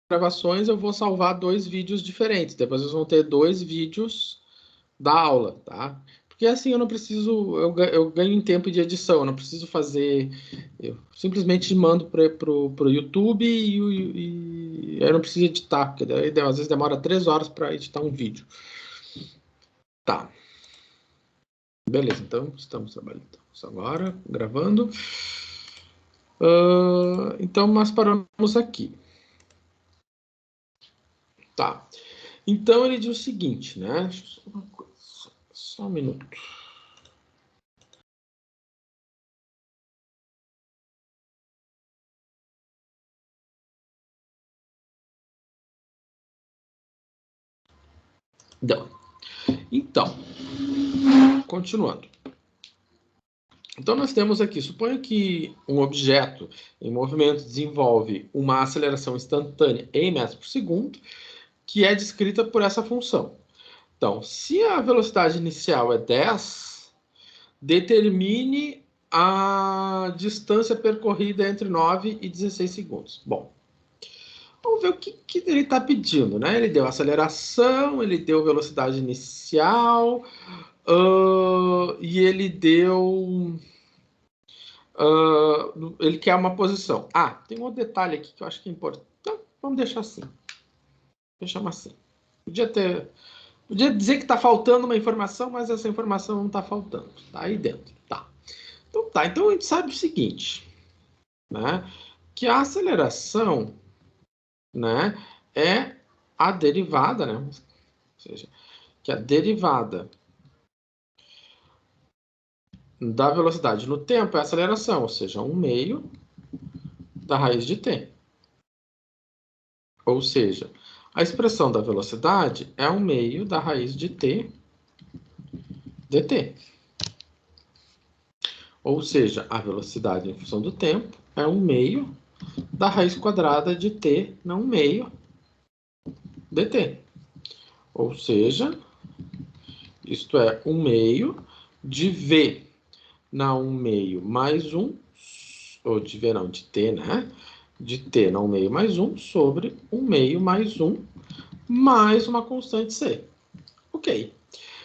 gravações, eu vou salvar 2 vídeos diferentes. Depois vocês vão ter 2 vídeos da aula, tá? Porque assim eu não preciso, eu ganho em tempo de edição, eu não preciso fazer, eu simplesmente mando pro YouTube e eu não preciso editar, porque daí, às vezes demora 3 horas para editar um vídeo. Tá, beleza, então estamos trabalhando agora, gravando. Então nós paramos aqui. Tá, então ele diz o seguinte, né? Só um minuto. Não. Então, continuando. Então, nós temos aqui, suponha que um objeto em movimento desenvolve uma aceleração instantânea em metros por segundo, que é descrita por essa função. Então, se a velocidade inicial é 10, determine a distância percorrida entre 9 e 16 segundos. Bom, vamos ver o que ele está pedindo, né? Ele deu aceleração, ele deu velocidade inicial, e ele deu... ele quer uma posição. Tem um outro detalhe aqui que eu acho que é importante. Então, vamos deixar assim. Deixamos assim. Podia dizer que está faltando uma informação, mas essa informação não está faltando. Está aí dentro. Tá. Então a gente sabe o seguinte, né? Que a aceleração, né, é a derivada, né? Ou seja, que a derivada da velocidade no tempo é a aceleração, ou seja, 1/2 da raiz de t. Ou seja, a expressão da velocidade é 1/2 da raiz de t dt. Ou seja, a velocidade em função do tempo é 1/2 da raiz quadrada de t na 1/2 dt. Ou seja, isto é 1/2 de v na 1/2 mais 1, ou de v não, de t, né? De t na 1/2 mais 1 sobre 1/2 mais 1 mais uma constante c. Ok.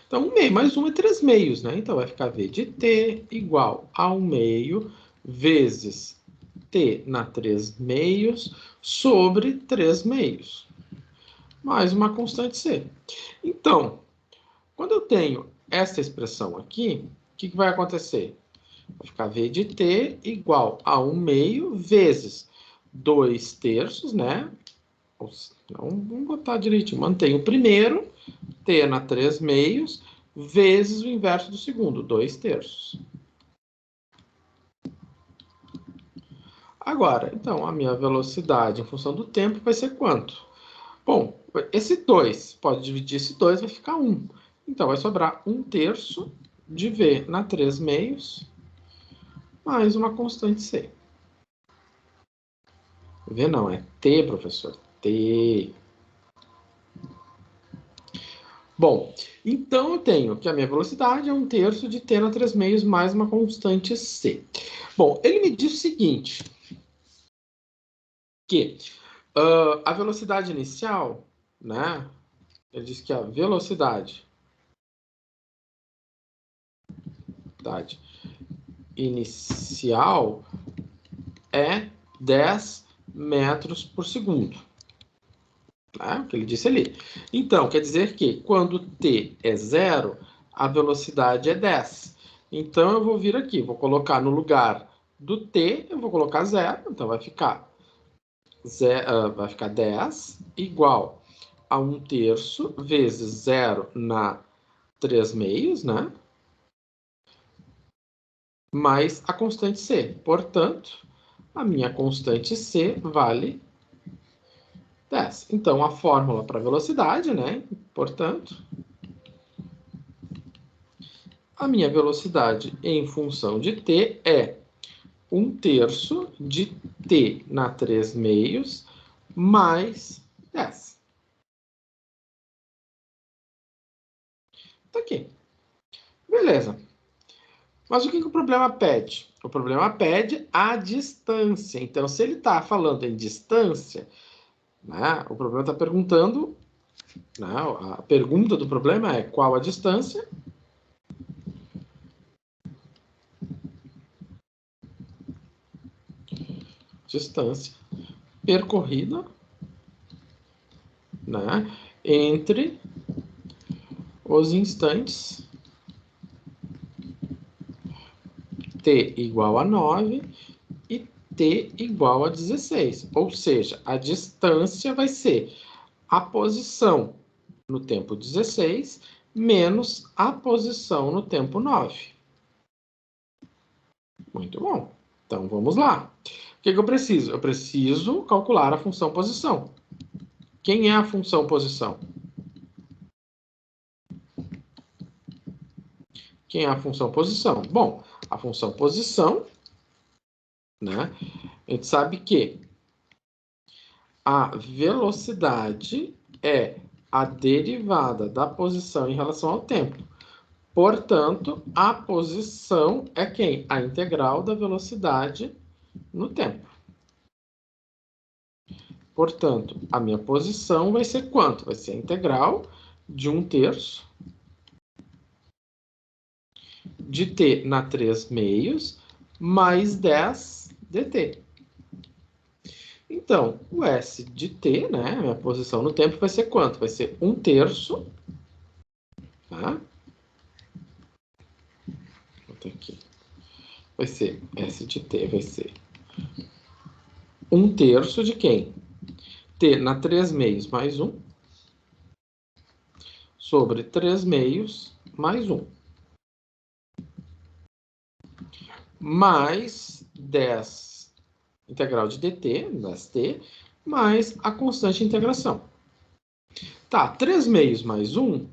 Então, 1/2 mais 1 é 3/2, né? Então, vai ficar v de t igual a 1/2 vezes t na 3/2 sobre 3/2, mais uma constante c. Então, quando eu tenho essa expressão aqui, o que vai acontecer? Vai ficar v de t igual a 1/2 vezes 2/3, né? Então, vamos botar direitinho. Mantém o primeiro, t na 3/2, vezes o inverso do segundo, 2/3. Agora, então, a minha velocidade em função do tempo vai ser quanto? Bom, esse 2, pode dividir esse 2, vai ficar 1. Então, vai sobrar 1/3 de v na 3/2, mais uma constante c. V não, é t, professor. T. Bom, então eu tenho que a minha velocidade é 1/3 de t na 3/2 mais uma constante c. Bom, ele me diz o seguinte, que a velocidade inicial, né? Ele diz que a velocidade inicial é 10 metros por segundo. Né? O que ele disse ali. Então, quer dizer que quando t é 0, a velocidade é 10. Então, eu vou vir aqui, vou colocar no lugar do t, eu vou colocar 0, então vai ficar 10 igual a 1/3 vezes 0 na 3/2, né? Mais a constante c. Portanto, a minha constante c vale 10. Então, a fórmula para velocidade, né? Portanto, a minha velocidade em função de t é 1/3 de t na 3/2 mais 10. Tá aqui. Beleza. Mas o que o problema pede? O problema pede a distância. Então, se ele está falando em distância, Né? O problema está perguntando, né? A pergunta do problema é qual a distância percorrida, né, entre os instantes t igual a 9 e t igual a 16. Ou seja, a distância vai ser a posição no tempo 16 menos a posição no tempo 9. Muito bom. Então, vamos lá. O que eu preciso? Eu preciso calcular a função posição. Quem é a função posição? Quem é a função posição? Bom, a função posição, né? A gente sabe que a velocidade é a derivada da posição em relação ao tempo. Portanto, a posição é quem? A integral da velocidade no tempo. Portanto, a minha posição vai ser quanto? Vai ser a integral de 1/3 de t na 3/2 mais 10 dt. Então, o S de t, né, a minha posição no tempo, vai ser quanto? Vai ser 1/3, tá? Vou botar aqui. Vai ser S de t, vai ser 1/3 de quem? T na 3/2 mais 1 sobre 3/2 mais 1. Mais 10 integral de dt, das t, mais a constante de integração. Tá, 3/2 mais 1,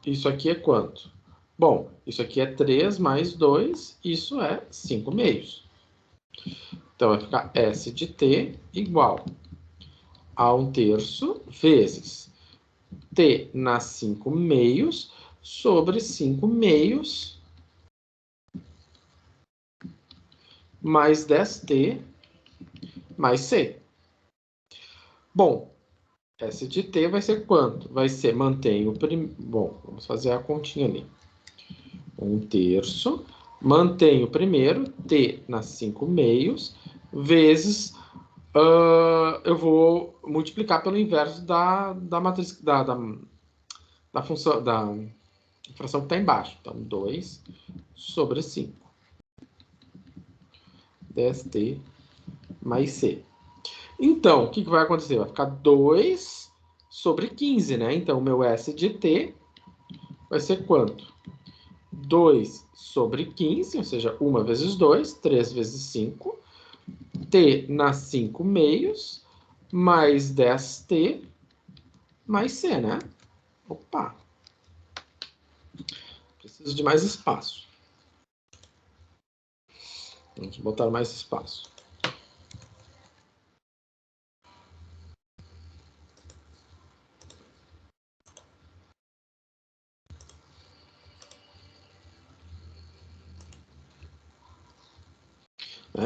isso aqui é quanto? Bom, isso aqui é 3 mais 2, isso é 5/2. Então, vai ficar S de t igual a 1/3 vezes t na 5/2 sobre 5/2 mais 10t mais c. Bom, S de t vai ser quanto? Vai ser, mantém o primeiro... Bom, vamos fazer a continha ali. 1/3, mantém o primeiro, t na 5/2, vezes... eu vou multiplicar pelo inverso da matriz... Da função... Da fração que está embaixo. Então, 2 sobre 5. 10t mais c. Então, o que vai acontecer? Vai ficar 2 sobre 15, né? Então, o meu S de t vai ser quanto? 2 sobre 15, ou seja, 1 vezes 2, 3 vezes 5, t na 5/2, mais 10t, mais c, né? Opa! Preciso de mais espaço. Vamos botar mais espaço.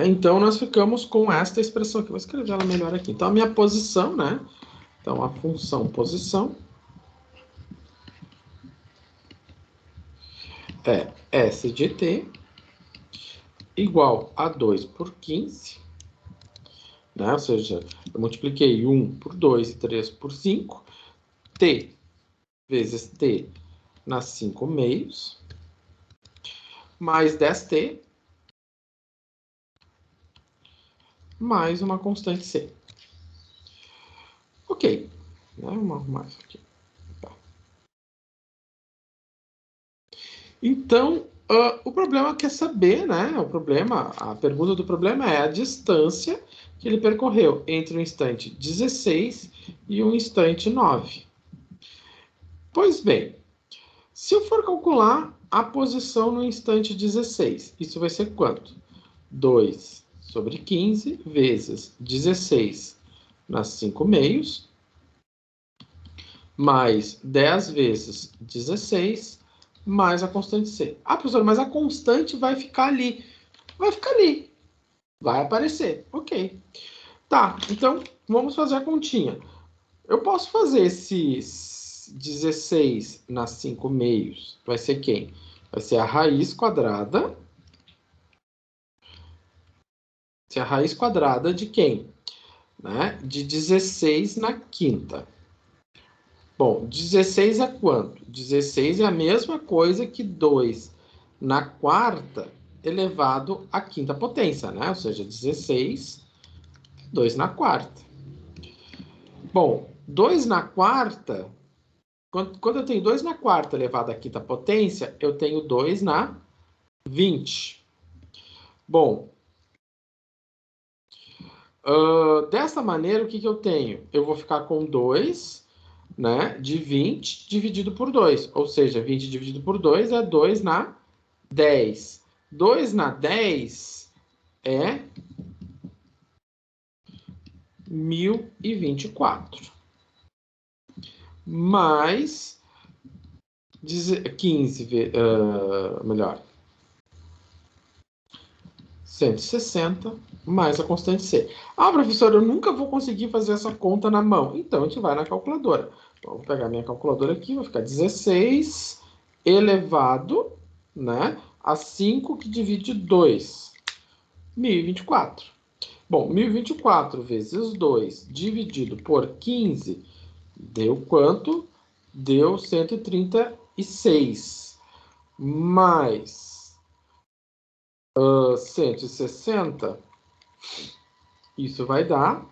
Então, nós ficamos com esta expressão aqui. Vou escrever ela melhor aqui. Então, a minha posição, né? Então, a função posição é S de t igual a 2 por 15, né? Ou seja, eu multipliquei 1 por 2 e 3 por 5, t vezes t na 5/2, mais 10t, mais uma constante c. Ok. Vamos arrumar isso aqui. Tá. Então, o problema quer saber, né? A pergunta do problema é a distância que ele percorreu entre o instante 16 e o instante 9. Pois bem, se eu for calcular a posição no instante 16, isso vai ser quanto? 2 sobre 15 vezes 16 na 5/2, mais 10 vezes 16, mais a constante c. Ah, professor, mas a constante vai ficar ali. Vai ficar ali. Vai aparecer. Ok. Tá, então vamos fazer a continha. Eu posso fazer esse 16 nas 5 meios. Vai ser quem? Vai ser a raiz quadrada. Vai ser a raiz quadrada de quem? Né? De 16 na quinta. Bom, 16 é quanto? 16 é a mesma coisa que 2 na quarta elevado à quinta potência, né? Ou seja, 16, 2 na quarta. Bom, 2 na quarta, quando eu tenho 2 na quarta elevado à quinta potência, eu tenho 2 na 20. Bom, dessa maneira, o que eu tenho? Eu vou ficar com 2, né, de 20 dividido por 2. Ou seja, 20 dividido por 2 é 2 na 10. 2 na 10 é 1024. Mais 15, melhor, 160, mais a constante C. Ah, professor, eu nunca vou conseguir fazer essa conta na mão. Então, a gente vai na calculadora. Então, vou pegar minha calculadora aqui, vai ficar 16 elevado, né, a 5 que divide 2. 1024. Bom, 1024 vezes 2 dividido por 15 deu quanto? Deu 136. Mais 160. Isso vai dar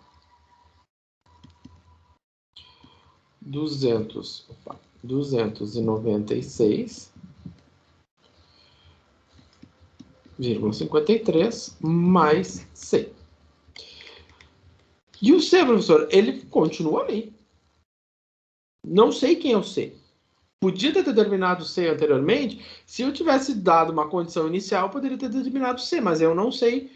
296,53 mais C. E o C, professor, ele continua ali. Não sei quem é o C. Podia ter determinado C anteriormente. Se eu tivesse dado uma condição inicial, eu poderia ter determinado C, mas eu não sei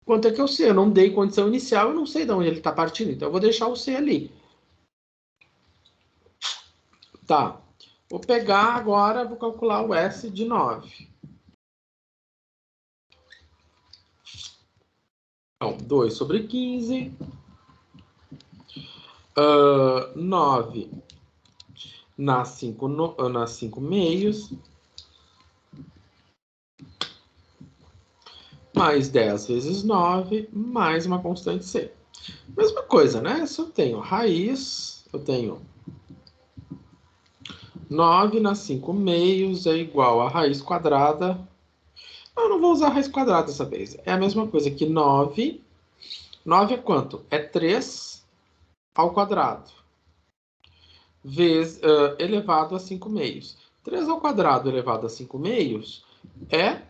quanto é que é o C. Eu não dei condição inicial, eu não sei de onde ele está partindo. Então, eu vou deixar o C ali. Tá. Vou pegar agora, vou calcular o S de 9. Então, 2 sobre 15. 9 nas 5 meios. Mais 10 vezes 9, mais uma constante C. Mesma coisa, né? Se eu tenho raiz, eu tenho 9 nas 5 meios é igual a raiz quadrada. Eu não vou usar a raiz quadrada dessa vez. É a mesma coisa que 9. 9 é quanto? É 3 ao quadrado. Vezes, elevado a 5 meios. 3 ao quadrado elevado a 5 meios é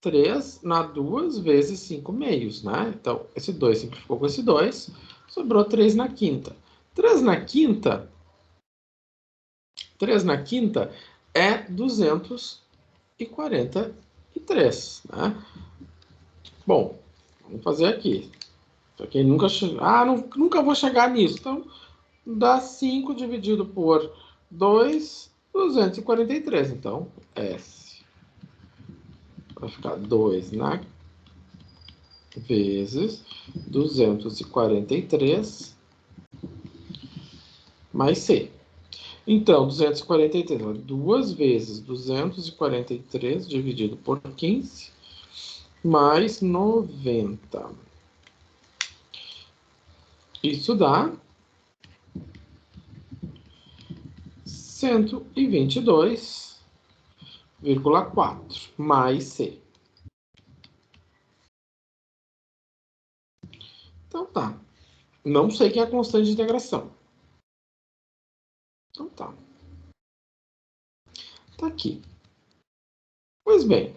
3 na 2 vezes 5 meios, né? Então, esse 2 simplificou com esse 2, sobrou 3 na quinta. 3 na quinta é 243, né? Bom, vamos fazer aqui. Para quem nunca chegou... nunca vou chegar nisso. Então, dá 5 dividido por 2, 243. Então, S. Vai ficar 2 na vezes 243 mais C. Então, 243, 2 vezes 243 dividido por 15, mais 90. Isso dá 122,4 mais C. Então tá. Não sei quem é a constante de integração. Então tá. Tá aqui. Pois bem.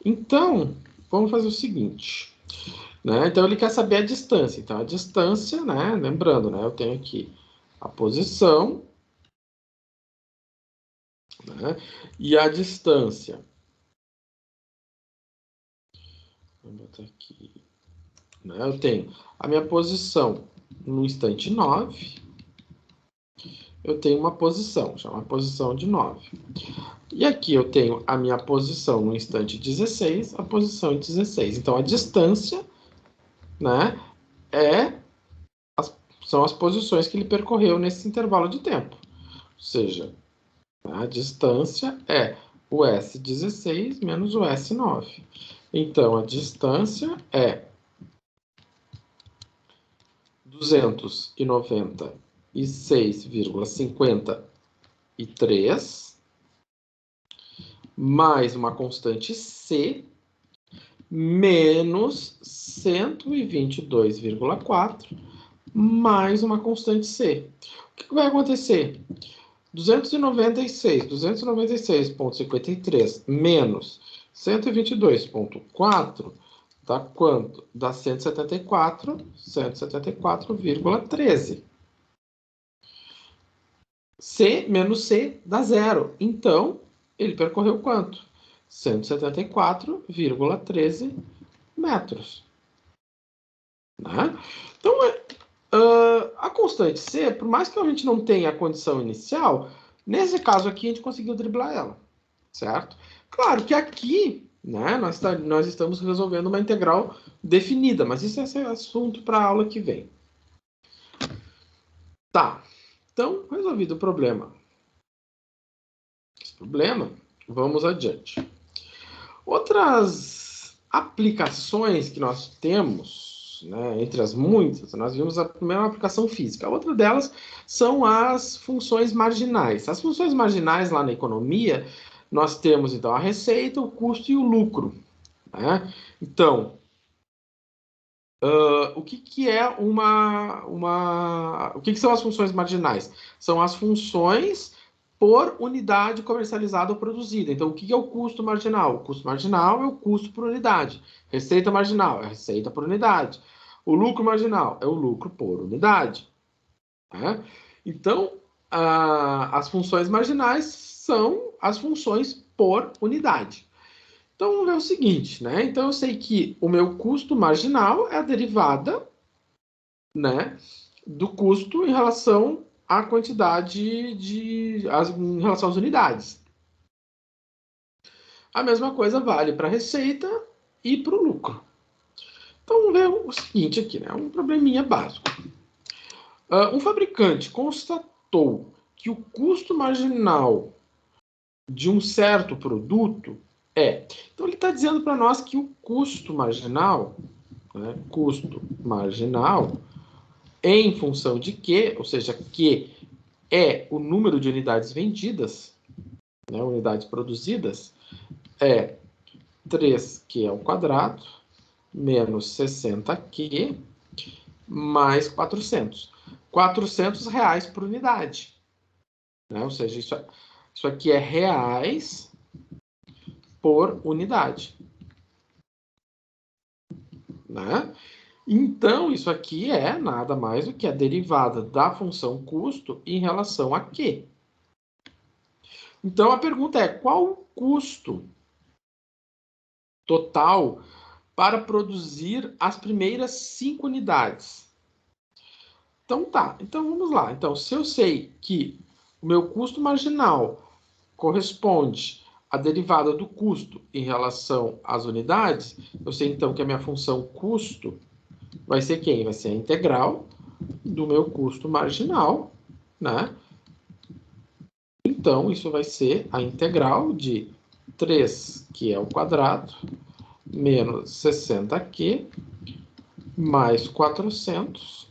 Então, vamos fazer o seguinte. Né? Então, ele quer saber a distância. Então, a distância, né? Lembrando, né? Eu tenho aqui a posição, né? E a distância. Vou botar aqui. Né? Eu tenho a minha posição no instante 9. Eu tenho uma posição, chama posição de 9. E aqui eu tenho a minha posição no instante 16, a posição em 16. Então, a distância né, são as posições que ele percorreu nesse intervalo de tempo. Ou seja, a distância é o S16 menos o S9. Então, a distância é 296,53 mais uma constante C menos 122,4 mais uma constante C. O que vai acontecer? 296,53 menos 122,4 dá quanto? Dá 174,13. C menos C dá zero. Então, ele percorreu quanto? 174,13 metros. Né? Então, a constante C, por mais que a gente não tenha a condição inicial, nesse caso aqui a gente conseguiu driblar ela, certo? Claro que aqui, né, nós estamos resolvendo uma integral definida, mas isso é assunto para a aula que vem. Tá, então, resolvido o problema. Esse problema, vamos adiante. Outras aplicações que nós temos, né, entre as muitas, nós vimos a primeira aplicação física. A outra delas são as funções marginais. As funções marginais lá na economia, nós temos então a receita, o custo e o lucro. Né? Então, o que é o que são as funções marginais? São as funções por unidade comercializada ou produzida. Então, o que é o custo marginal? O custo marginal é o custo por unidade. Receita marginal é a receita por unidade. O lucro marginal é o lucro por unidade. Né? Então, as funções marginais são as funções por unidade. Então, vamos ver o seguinte, né? Então, eu sei que o meu custo marginal é a derivada, né, do custo em relação à quantidade em relação às unidades. A mesma coisa vale para a receita e para o lucro. Então, vamos ver o seguinte aqui, né? Um probleminha básico. Um fabricante constatou que o custo marginal de um certo produto Então, ele está dizendo para nós que o custo marginal, né, custo marginal, em função de Q, ou seja, Q é o número de unidades vendidas, né, unidades produzidas, é 3Q ao quadrado menos 60Q mais 400. 400 reais por unidade. Né? Ou seja, isso aqui é reais por unidade. Né? Então, isso aqui é nada mais do que a derivada da função custo em relação a Q. Então, a pergunta é, qual o custo total para produzir as primeiras 5 unidades? Então, tá. Então, vamos lá. Então, se eu sei que o meu custo marginal corresponde à derivada do custo em relação às unidades, eu sei, então, que a minha função custo vai ser quem? Vai ser a integral do meu custo marginal, né? Então, isso vai ser a integral de 3Q ao quadrado menos 60Q mais 400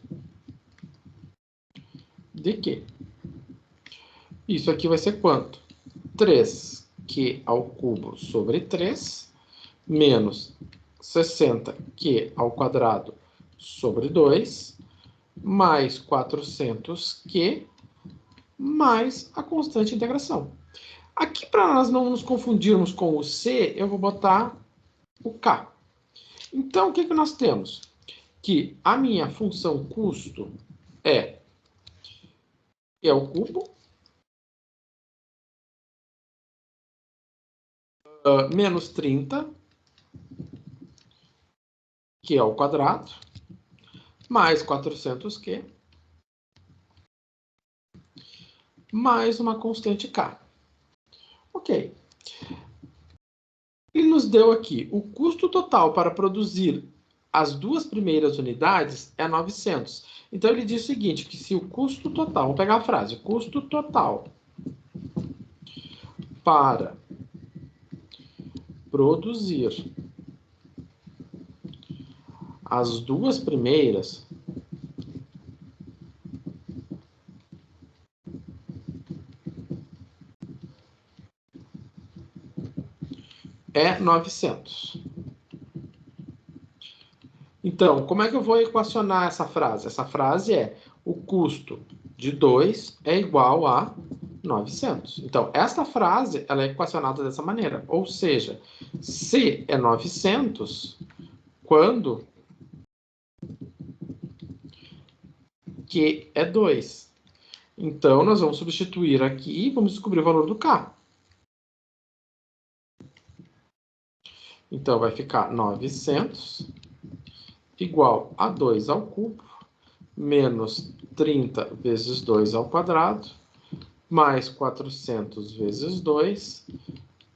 de Q. Isso aqui vai ser quanto? 3Q ao cubo sobre 3 menos 60Q ao quadrado sobre 2 mais 400Q mais a constante de integração. Aqui, para nós não nos confundirmos com o C, eu vou botar o K. Então, o que nós temos? Que a minha função custo é o cubo menos 30, que é o quadrado, mais 400Q, mais uma constante K. Ok. Ele nos deu aqui o custo total para produzir as duas primeiras unidades é 900. Então, ele diz o seguinte, que se o custo total, vamos pegar a frase, o custo total para produzir as duas primeiras é 900. Então, como é que eu vou equacionar essa frase? Essa frase é o custo de 2 é igual a 900. Então, esta frase ela é equacionada dessa maneira. Ou seja, se é 900, quando Q é 2. Então, nós vamos substituir aqui e vamos descobrir o valor do K. Então, vai ficar 900 igual a 2 ao cubo, menos 30 vezes 2 ao quadrado, mais 400 vezes 2,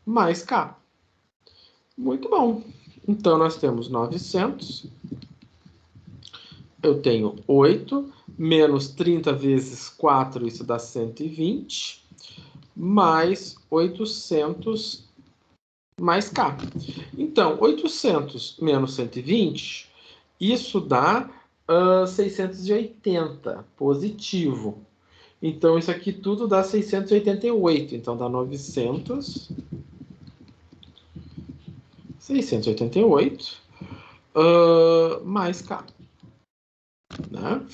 mais K. Muito bom. Então, nós temos 900. Eu tenho 8, menos 30 vezes 4, isso dá 120, mais 800, mais K. Então, 800 menos 120, isso dá 680, positivo. Então, isso aqui tudo dá 688. Então, dá 900, 688, mais K. Né?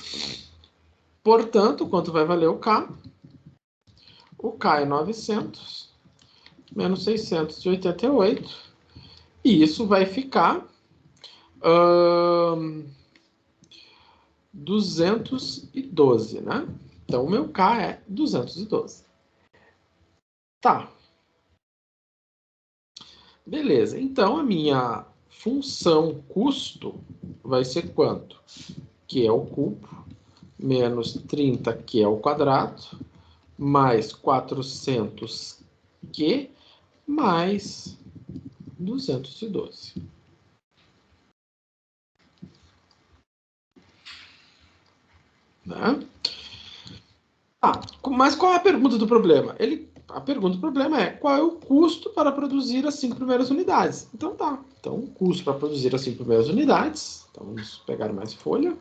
Portanto, quanto vai valer o K? O K é 900 menos 688. E isso vai ficar 212, né? Então, o meu K é 212. Tá. Beleza. Então, a minha função custo vai ser quanto? Que é o cubo, menos 30, que é o quadrado, mais 400, que, mais 212. Né? Ah, mas qual é a pergunta do problema? A pergunta do problema é qual é o custo para produzir as 5 primeiras unidades? Então tá. Então, o custo para produzir as 5 primeiras unidades. Então, vamos pegar mais folha.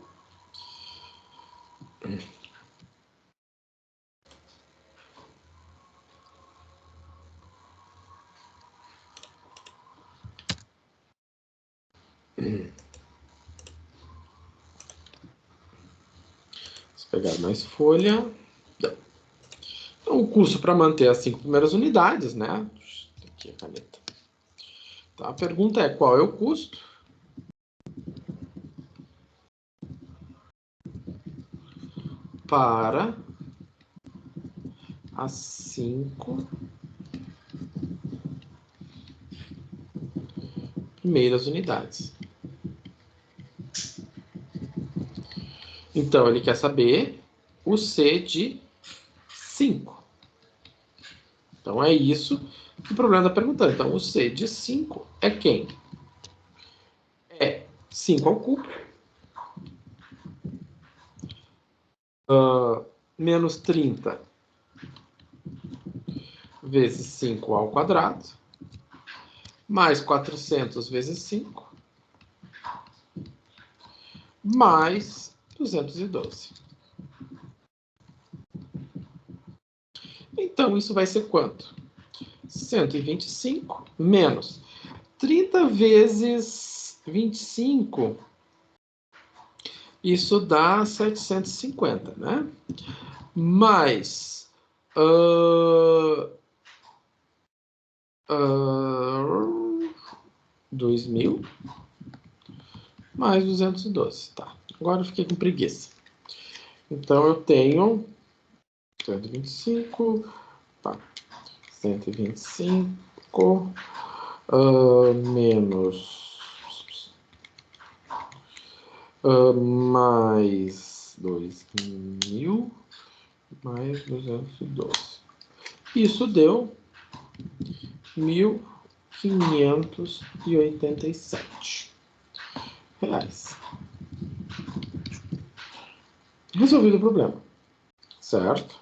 Vamos pegar mais folha. Então, o custo para manter as 5 primeiras unidades, né? Aqui a caneta. Tá, a pergunta é qual é o custo para as 5 primeiras unidades. Então, ele quer saber o C de 5. Então, é isso que o problema está perguntando. Então, o C de 5 é quem? É 5 ao cubo, menos 30 vezes 5 ao quadrado, mais 400 vezes 5, mais 212. Então, isso vai ser quanto? 125 menos 30 vezes 25, isso dá 750, né? Mais 2.000 mais 212. Tá, agora eu fiquei com preguiça. Então, eu tenho 125, tá, 125 menos mais 2.000 mais 212. Isso deu 1.587. reais. Resolvido o problema. Certo?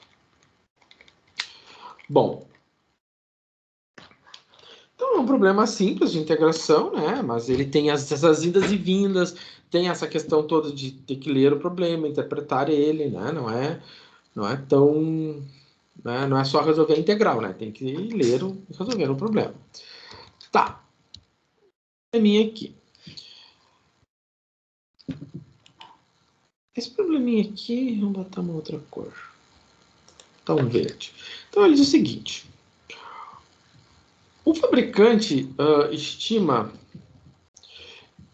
Bom. Então, é um problema simples de integração, né? Mas ele tem essas indas e vindas, tem essa questão toda de ter que ler o problema, interpretar ele, né? Não é tão... Né? Não é só resolver a integral, né? Tem que ler e resolver o problema. Tá. Probleminha aqui. Esse probleminha aqui, vamos botar uma outra cor. Tá um verde. Então, ele diz o seguinte. O fabricante estima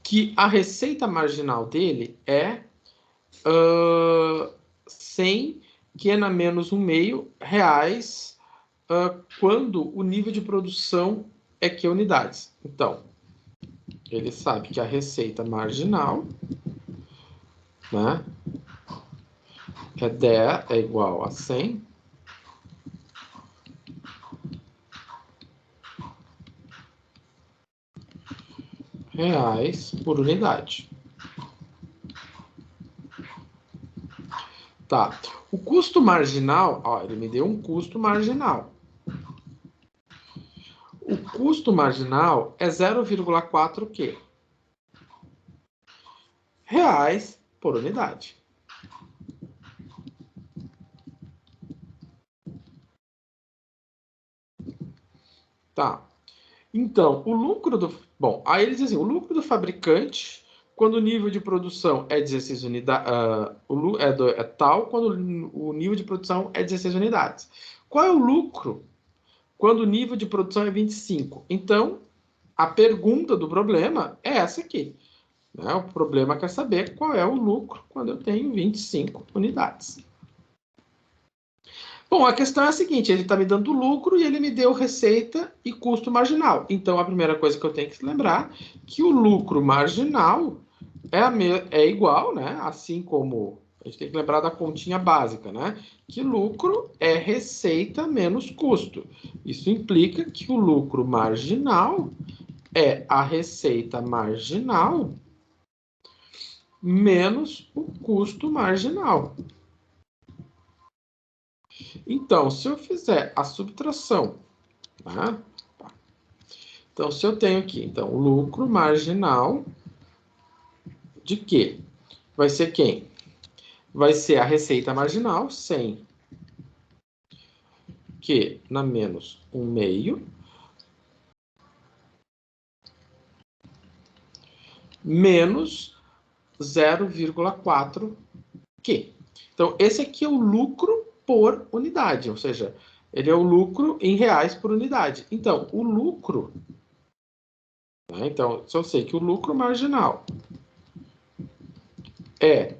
que a receita marginal dele é 100 Q menos 1,5 reais quando o nível de produção é Q unidades. Então, ele sabe que a receita marginal, né, é igual a 100 reais por unidade. Tá. O custo marginal, ó, ele me deu um custo marginal. O custo marginal é 0,4 Q reais por unidade. Tá. Então, o lucro do... Bom, aí ele diz assim, o lucro do fabricante, quando o nível de produção é 16 unidades... é tal quando o nível de produção é 16 unidades. Qual é o lucro quando o nível de produção é 25? Então, a pergunta do problema é essa aqui. Né? O problema quer saber qual é o lucro quando eu tenho 25 unidades. Bom, a questão é a seguinte, ele está me dando lucro e ele me deu receita e custo marginal. Então, a primeira coisa que eu tenho que se lembrar é que o lucro marginal é igual, né? Assim como a gente tem que lembrar da continha básica, né? Que lucro é receita menos custo. Isso implica que o lucro marginal é a receita marginal menos o custo marginal. Então, se eu fizer a subtração, tá? Então, se eu tenho aqui, então, o lucro marginal de quê? Vai ser quem? Vai ser a receita marginal, 100 Q na menos 1,5, menos 0,4 Q. Então, esse aqui é o lucro por unidade, ou seja, ele é o lucro em reais por unidade. Então, o lucro... Né? Então, se eu sei que o lucro marginal é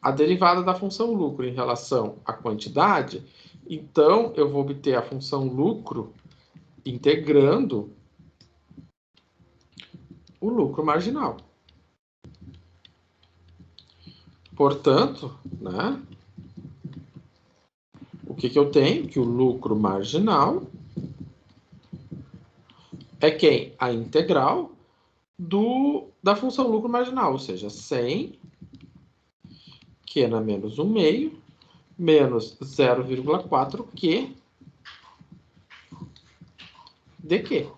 a derivada da função lucro em relação à quantidade, então eu vou obter a função lucro integrando o lucro marginal. Portanto, né, o que eu tenho? Que o lucro marginal é quem? A integral da função lucro marginal, ou seja, 100 Q na menos 1,5 menos 0,4 Q de Q.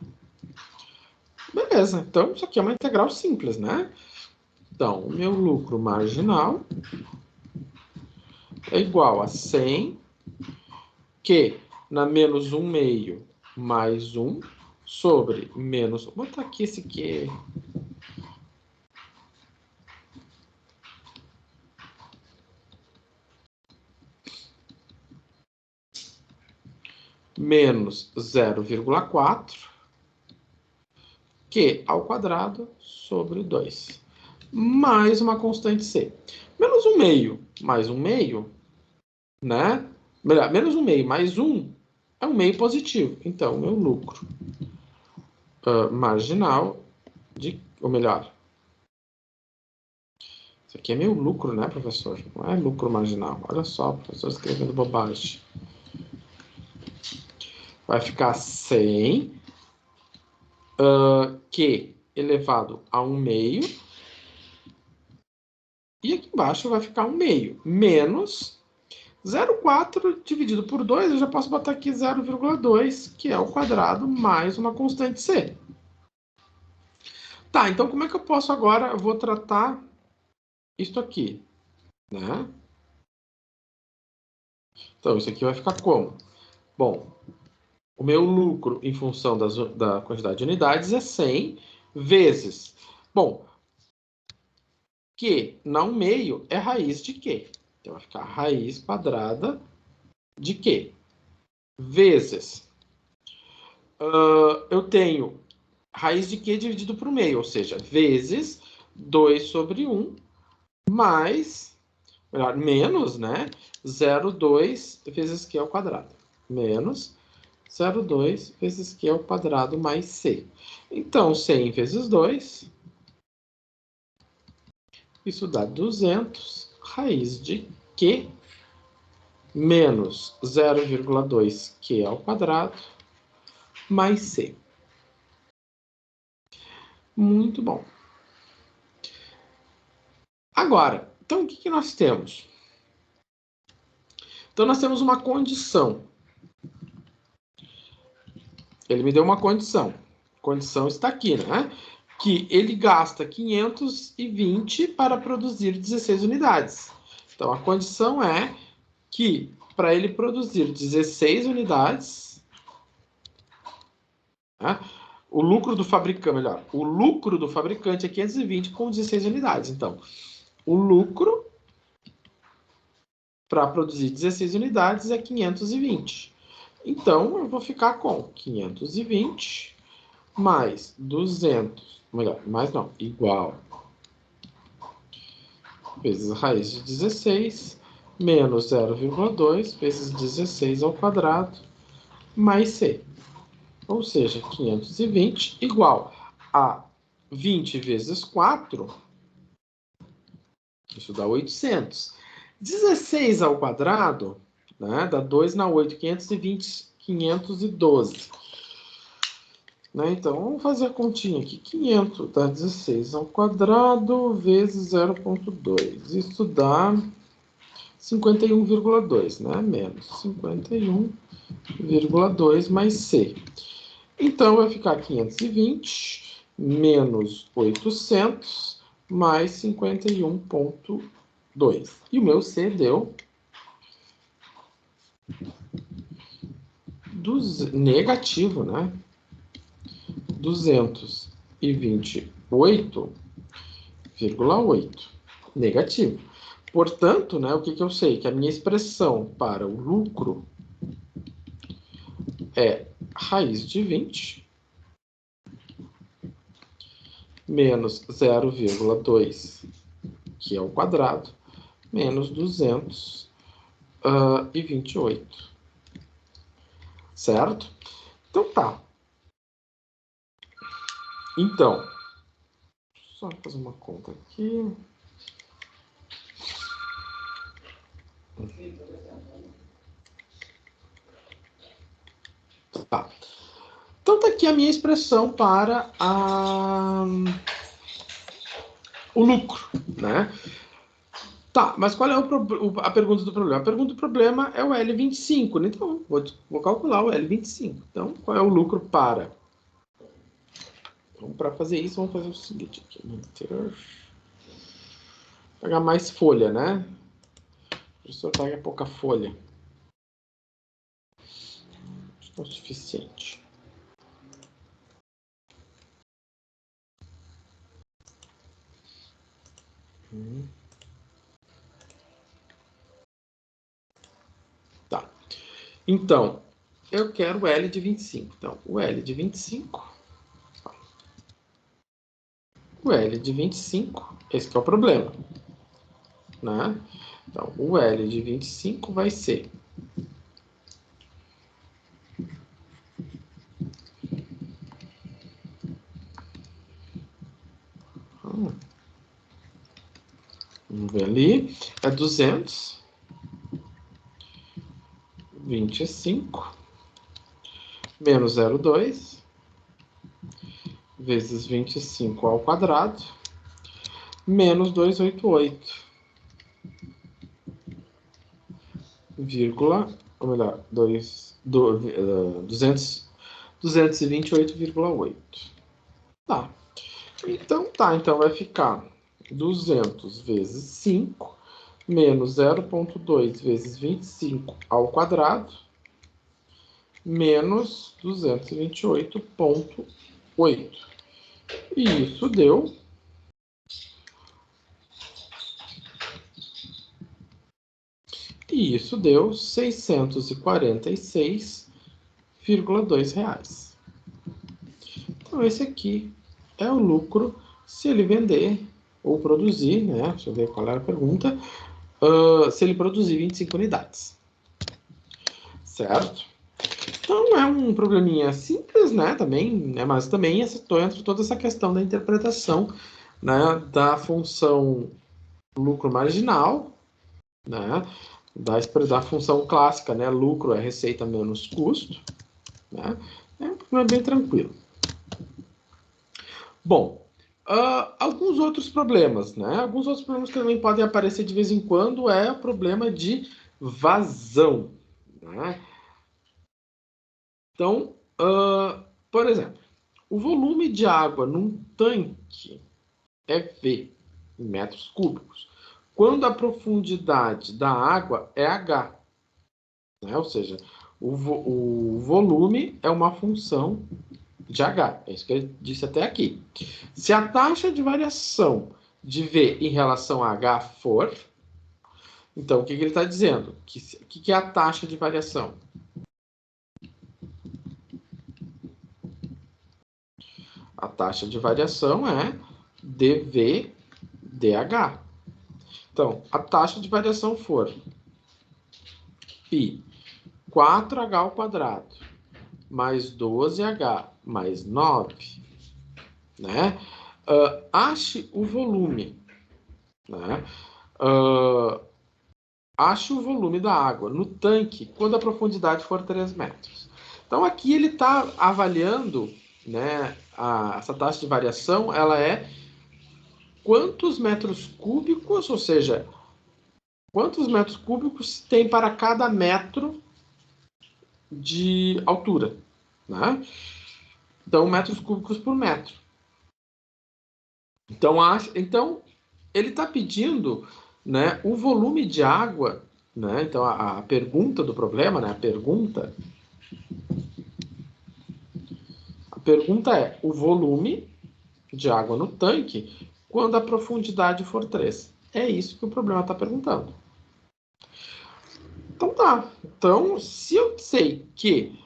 Beleza, então isso aqui é uma integral simples, né? Então, o meu lucro marginal é igual a 100 Q na menos 1,5 mais 1 sobre menos... Vou botar aqui esse Q. Menos 0,4 Q ao quadrado sobre 2. Mais uma constante C. Menos 1,5 mais 1,5, né? Melhor, menos 1,5 mais 1 é 1,5 positivo. Então, o meu lucro marginal, ou melhor, isso aqui é meu lucro, né, professor? Não é lucro marginal. Olha só, professor escrevendo bobagem. Vai ficar 100 Q elevado a 1,5 E aqui embaixo vai ficar 1 meio. Menos 0,4 dividido por 2, eu já posso botar aqui 0,2, que é o quadrado mais uma constante C. Tá, então como é que eu posso agora, eu vou tratar isso aqui, né? Então, isso aqui vai ficar como? Bom, o meu lucro em função da quantidade de unidades é 100 vezes. Bom, Q não meio é raiz de Q. Então, vai ficar raiz quadrada de Q. Vezes. Eu tenho raiz de Q dividido por meio, ou seja, vezes 2 sobre 1 mais, melhor, menos, né? 0,2 vezes Q ao quadrado. Menos 0,2 vezes Q ao quadrado mais C. Então, 100 vezes 2, isso dá 200, raiz de Q, menos 0,2 Q ao quadrado, mais C. Muito bom. Agora, então o que nós temos? Então, nós temos uma condição. Ele me deu uma condição. A condição está aqui, né? Que ele gasta 520 para produzir 16 unidades. Então, a condição é que, para ele produzir 16 unidades, né, o lucro do fabricante, melhor, o lucro do fabricante é 520 com 16 unidades. Então, o lucro para produzir 16 unidades é 520. Então, eu vou ficar com 520 mais 200, melhor, mais não, igual, vezes a raiz de 16, menos 0,2 vezes 16 ao quadrado, mais C. Ou seja, 520 igual a 20 vezes 4, isso dá 800. 16 ao quadrado, né, dá 2 na 8, 520, 512. Né? Então, vamos fazer a continha aqui. 500 dá 16 ao quadrado vezes 0,2. Isso dá 51,2, né? Menos 51,2 mais C. Então, vai ficar 520 menos 800 mais 51,2. E o meu C deu negativo, né? 228,8 negativo. Portanto, né, o que eu sei? Que a minha expressão para o lucro é raiz de 20 menos 0,2, que é o quadrado, menos 228. Certo? Então tá. Então, só fazer uma conta aqui. Tá. Então tá aqui a minha expressão para o lucro, né? Tá, mas qual é a pergunta do problema? A pergunta do problema é o L25, né? Então, vou calcular o L25. Então, qual é o lucro para? Então, para fazer isso, vamos fazer o seguinte aqui. Pegar mais folha, né? O professor pega pouca folha. Acho que é o suficiente. Tá. Então, eu quero o L de 25. Então, o L de 25. O L de 25, esse que é o problema. Né? Então, o L de 25 vai ser vamos ver ali, é 225 menos 0,2 vezes 25 ao quadrado menos 288. ou melhor, 228,8. Tá. Então vai ficar 200 vezes 5 menos 0,2 vezes 25 ao quadrado menos 228,8. E isso deu 646,2 reais. Então, esse aqui é o lucro se ele vender ou produzir, né? Deixa eu ver qual era a pergunta. Se ele produzir 25 unidades. Certo? Então, é um probleminha simples, né? Também, né? Mas também entra toda essa questão da interpretação, né? Da função lucro marginal, né? Da função clássica, né? Lucro é receita menos custo, né? É um problema bem tranquilo. Bom, alguns outros problemas, né? Alguns outros problemas que também podem aparecer de vez em quando é o problema de vazão, né? Então, por exemplo, o volume de água num tanque é V, em metros cúbicos, quando a profundidade da água é H, né? Ou seja, o volume é uma função de H. É isso que ele disse até aqui. Se a taxa de variação de V em relação a H for, então o que ele está dizendo? O que é a taxa de variação? A taxa de variação é dV dH. Então, a taxa de variação for π 4h ao quadrado mais 12h mais 9, né? Ache o volume, né? Ache o volume da água no tanque quando a profundidade for 3 metros. Então, aqui ele está avaliando, né, essa taxa de variação, ela é quantos metros cúbicos, ou seja, quantos metros cúbicos tem para cada metro de altura, né? Então, metros cúbicos por metro. Então ele está pedindo, né, o volume de água, né? Então, a pergunta do problema, né? A pergunta é o volume de água no tanque quando a profundidade for 3. É isso que o problema está perguntando. Então tá. Então, se eu sei que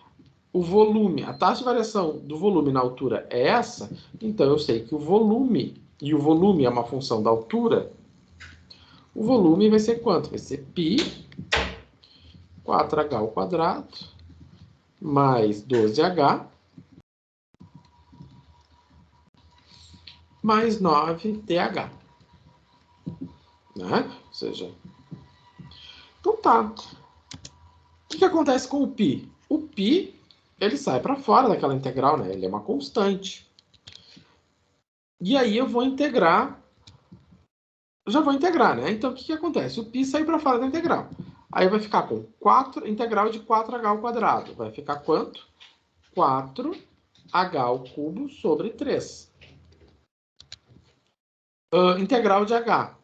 o volume, a taxa de variação do volume na altura é essa, então eu sei que o volume, e o volume é uma função da altura, o volume vai ser quanto? Vai ser π 4h ao quadrado mais 12h mais 9th. Né? Ou seja, então tá. O que acontece com o π? O π, ele sai para fora daquela integral, né? Ele é uma constante. E aí eu vou integrar, já vou integrar, né? Então o que acontece? O π sai para fora da integral. Aí vai ficar com integral de 4h ao quadrado. Vai ficar quanto? 4h ao cubo sobre 3. Integral de h.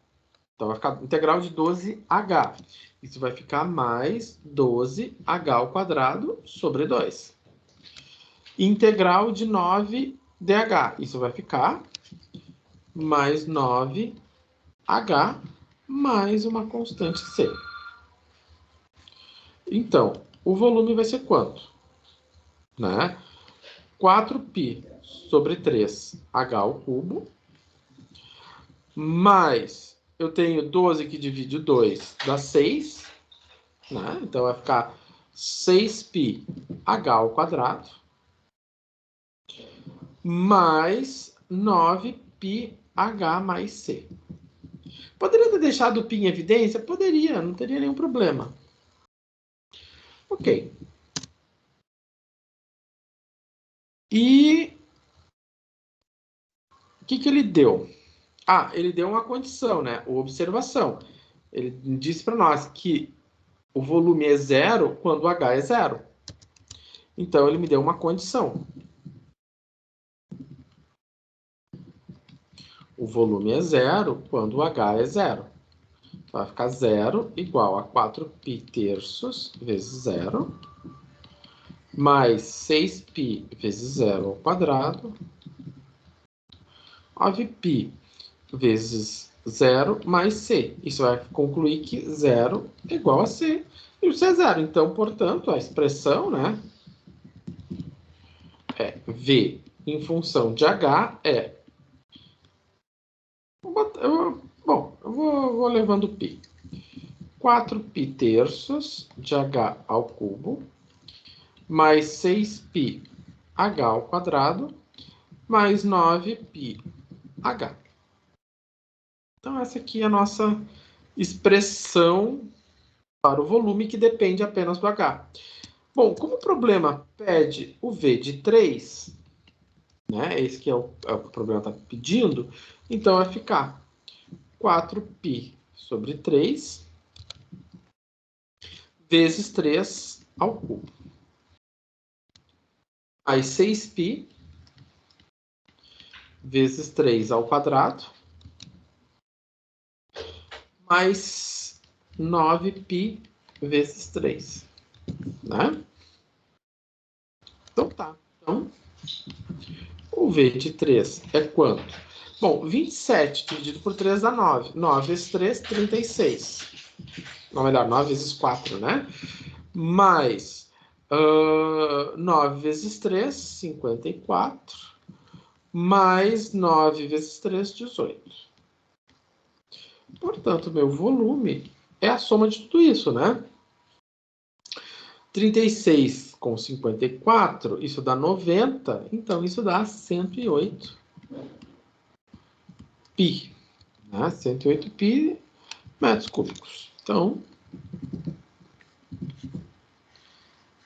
Então vai ficar integral de 12h. Isso vai ficar mais 12h ao quadrado sobre 2. Integral de 9dh. Isso vai ficar mais 9h mais uma constante c. Então, o volume vai ser quanto? Né? 4π sobre 3h ao cubo, mais, eu tenho 12 que divide 2, dá 6, né? Então vai ficar 6πh ao quadrado, mais 9πh mais c. Poderia ter deixado o π em evidência? Poderia, não teria nenhum problema. Ok. E o que ele deu? Ele deu uma condição, né? Observação. Ele disse para nós que o volume é zero quando H é zero. Então, ele me deu uma condição. O volume é zero quando H é zero. Então, vai ficar zero igual a 4π terços vezes zero, mais 6π vezes zero ao quadrado, 9π vezes zero mais C. Isso vai concluir que zero é igual a C. E o C é zero. Então, portanto, a expressão, né, é V em função de H é... eu vou levando π. 4π terços de H ao cubo, mais 6π H ao quadrado, mais 9π H. Então, essa aqui é a nossa expressão para o volume que depende apenas do H. Bom, como o problema pede o V de 3, né, esse que é o que o problema está pedindo, então vai ficar 4π sobre 3 vezes 3 ao cubo. Aí 6π vezes 3 ao quadrado, mais 9π vezes 3. Né? Então tá. Então, o V de 3 é quanto? Bom, 27 dividido por 3 dá 9. 9 vezes 3, 36. Ou melhor, 9 vezes 4, né? Mais 9 vezes 3, 54. Mais 9 vezes 3, 18. Portanto, meu volume é a soma de tudo isso, né? 36 com 54, isso dá 90, então isso dá 108 π, né? 108 π metros cúbicos. Então,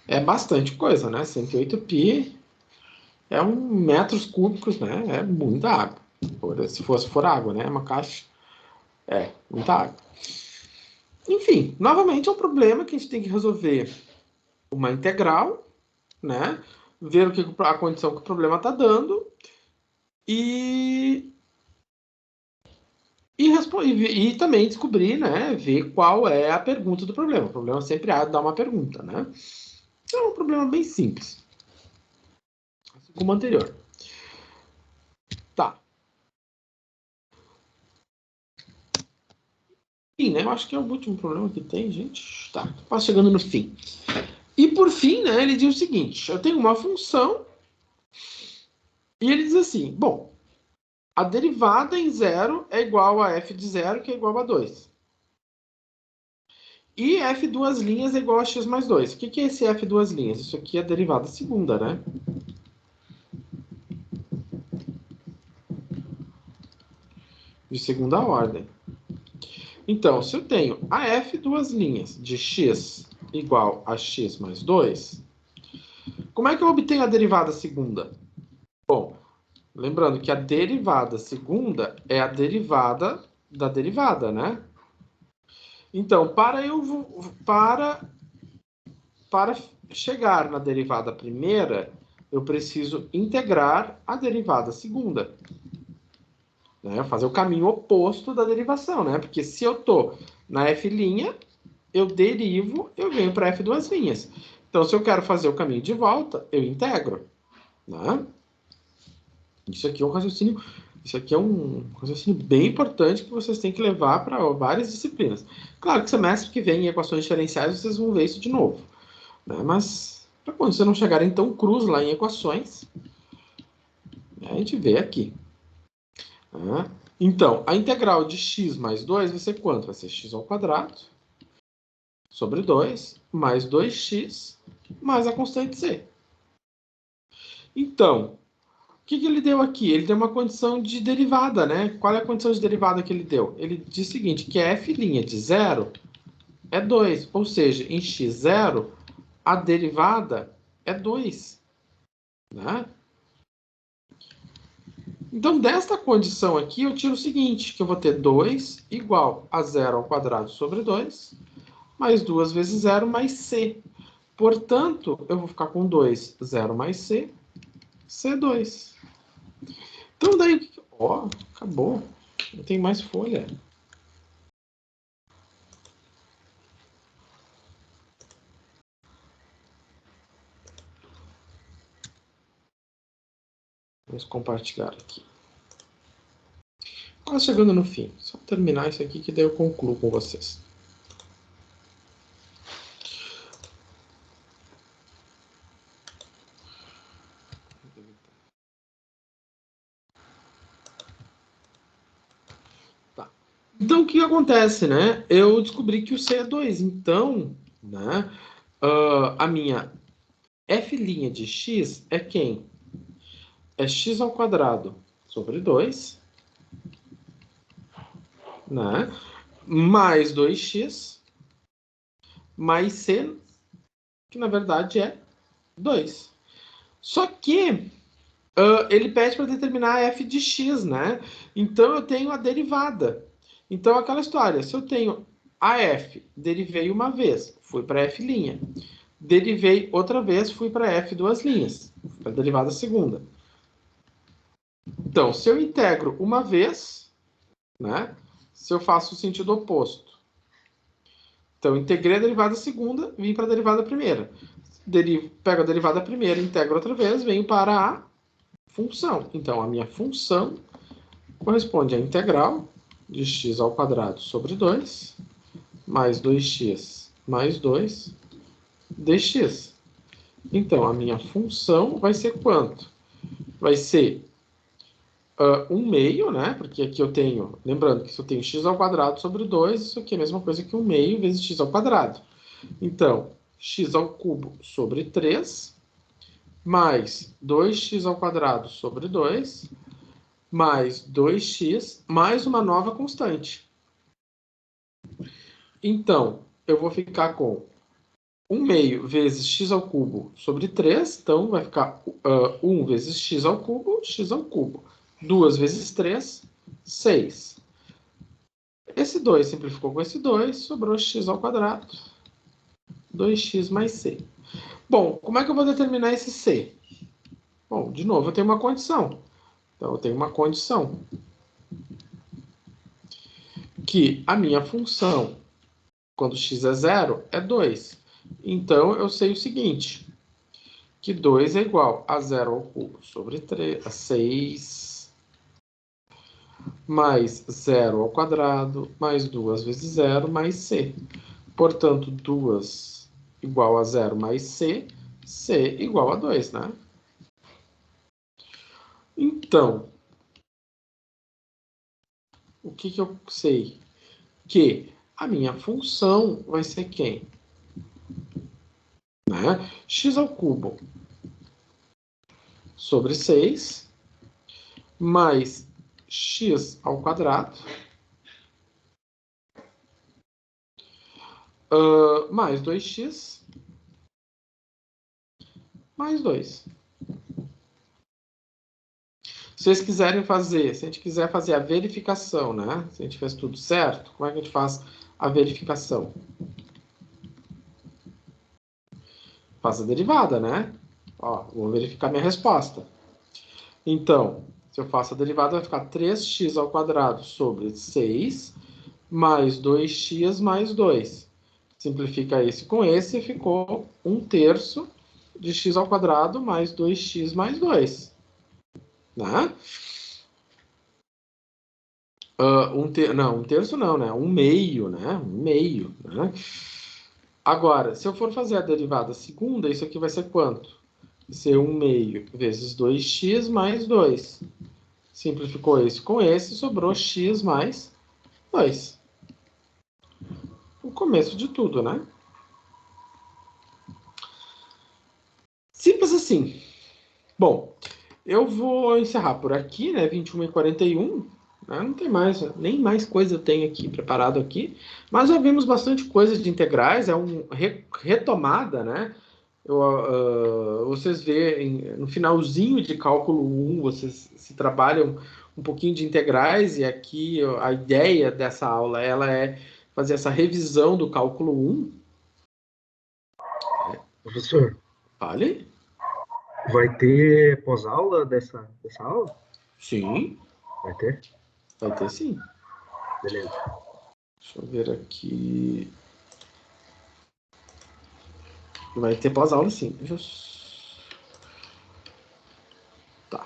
é bastante coisa, né? 108 π é metros cúbicos, né? É muita água. Se for água, né? Uma caixa, muita água. Enfim, novamente é um problema que a gente tem que resolver uma integral, né? Ver o que a condição que o problema está dando e também descobrir, né? Ver qual é a pergunta do problema. O problema sempre é dar uma pergunta, né? É um problema bem simples, assim como o anterior. Tá. Fim, né? Eu acho que é o último problema que tem, gente. Tá, quase chegando no fim. E por fim, né? Ele diz o seguinte: eu tenho uma função e ele diz assim: bom, a derivada em zero é igual a f de zero, que é igual a 2. E f duas linhas é igual a x mais 2. O que é esse f duas linhas? Isso aqui é a derivada segunda, né? De segunda ordem. Então, se eu tenho a f duas linhas de x igual a x mais 2, como é que eu obtenho a derivada segunda? Bom, lembrando que a derivada segunda é a derivada da derivada, né? Então, para chegar na derivada primeira, eu preciso integrar a derivada segunda. Né? Fazer o caminho oposto da derivação, né? Porque se eu estou na f', eu derivo, eu venho para f duas linhas. Então, se eu quero fazer o caminho de volta, eu integro. Né? Isso aqui é um raciocínio bem importante que vocês têm que levar para várias disciplinas. Claro que semestre que vem em equações diferenciais vocês vão ver isso de novo. Né? Mas, para quando vocês não chegarem tão crus lá em equações, a gente vê aqui. Né? Então, a integral de x mais 2 vai ser quanto? Vai ser x ao quadrado sobre 2 mais 2x mais a constante c. Então, o que ele deu aqui? Ele deu uma condição de derivada, né? Qual é a condição de derivada que ele deu? Ele diz o seguinte, que f' de 0 é 2, ou seja, em x0, a derivada é 2. Né? Então, desta condição aqui, eu tiro o seguinte, que eu vou ter 2 igual a 0 ao quadrado sobre 2, mais 2 vezes 0 mais C. Portanto, eu vou ficar com 2, 0 mais C, C2. Então, daí, ó, acabou. Não tem mais folha. Vamos compartilhar aqui. Quase chegando no fim. Só terminar isso aqui que daí eu concluo com vocês. Tá. Então, o que acontece, né? Eu descobri que o C é 2. Então, né, a minha f' de x é quem? É x ao quadrado sobre 2, né? Mais 2x, mais c, que na verdade é 2. Só que ele pede para determinar a f de x, né? Então eu tenho a derivada. Então aquela história, se eu tenho a f, derivei uma vez, fui para f'. Derivei outra vez, fui para f duas linhas, para a derivada segunda. Então, se eu integro uma vez, né? Se eu faço o sentido oposto. Então, integrei a derivada segunda, vim para a derivada primeira. Pego a derivada primeira, integro outra vez, venho para a função. Então, a minha função corresponde à integral de x ao quadrado sobre 2, mais 2x mais 2 dx. Então, a minha função vai ser quanto? Vai ser 1 meio, né? Porque aqui eu tenho, lembrando que se eu tenho x ao quadrado sobre 2, isso aqui é a mesma coisa que 1 meio vezes x ao quadrado. Então, x ao cubo sobre 3, mais 2x ao quadrado sobre 2, mais 2x, mais uma nova constante. Então, eu vou ficar com 1 meio vezes x ao cubo sobre 3, então vai ficar 1 vezes x ao cubo, x ao cubo. 2 vezes 3, 6. Esse 2 simplificou com esse 2, sobrou x ao quadrado. 2x mais c. Bom, como é que eu vou determinar esse c? Bom, de novo, eu tenho uma condição. Então, eu tenho uma condição que a minha função, quando x é 0, é 2. Então, eu sei o seguinte, que 2 é igual a 0 ao cubo sobre 3, a 6, mais 0 ao quadrado, mais 2 vezes 0, mais c. Portanto, 2 igual a 0 mais c, c igual a 2, né? Então, o que eu sei? Que a minha função vai ser quem? Né? X ao cubo sobre 6, mais x ao quadrado, mais 2x, mais 2. Se vocês quiserem fazer, se a gente quiser fazer a verificação, né? Se a gente fez tudo certo, como é que a gente faz a verificação? Faz a derivada, né? Ó, vou verificar minha resposta. Então, se eu faço a derivada, vai ficar 3x ao quadrado sobre 6, mais 2x mais 2. Simplifica esse com esse e ficou 1/3 de x ao quadrado mais 2x mais 2. Né? Não, 1/3 não, né? 1 meio, né? 1 meio, né? Agora, se eu for fazer a derivada segunda, isso aqui vai ser quanto? Vai ser 1 meio vezes 2x mais 2. Simplificou esse com esse, sobrou x mais 2. O começo de tudo, né? Simples assim. Bom, eu vou encerrar por aqui, né? 21h41. Né? Não tem mais, nem mais coisa eu tenho aqui preparado aqui. Mas já vimos bastante coisa de integrais, é uma retomada, né? Vocês veem, no finalzinho de cálculo 1, vocês se trabalham um pouquinho de integrais, e aqui a ideia dessa aula ela é fazer essa revisão do cálculo 1. Professor, Fale? vai ter pós-aula dessa aula? Sim, Vai ter? vai ter sim. Beleza. Deixa eu ver aqui. Vai ter pós-aula sim. Deixa eu... Tá.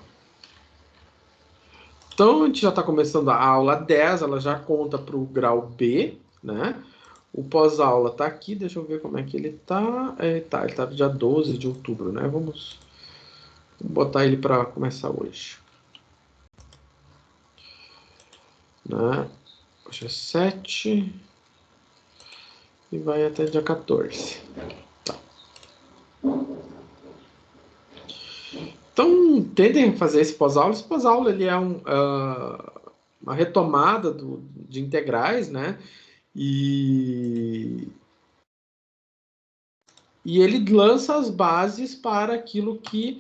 Então, a gente já está começando a aula 10, ela já conta para o grau B, né? O pós-aula está aqui, deixa eu ver como é que ele está. Ele está dia 12 de outubro, né? Vamos botar ele para começar hoje. Né? Hoje é 7 e vai até dia 14. Tá. Então, tentem fazer esse pós-aula. Esse pós-aula ele é uma retomada de integrais, né? E ele lança as bases para aquilo que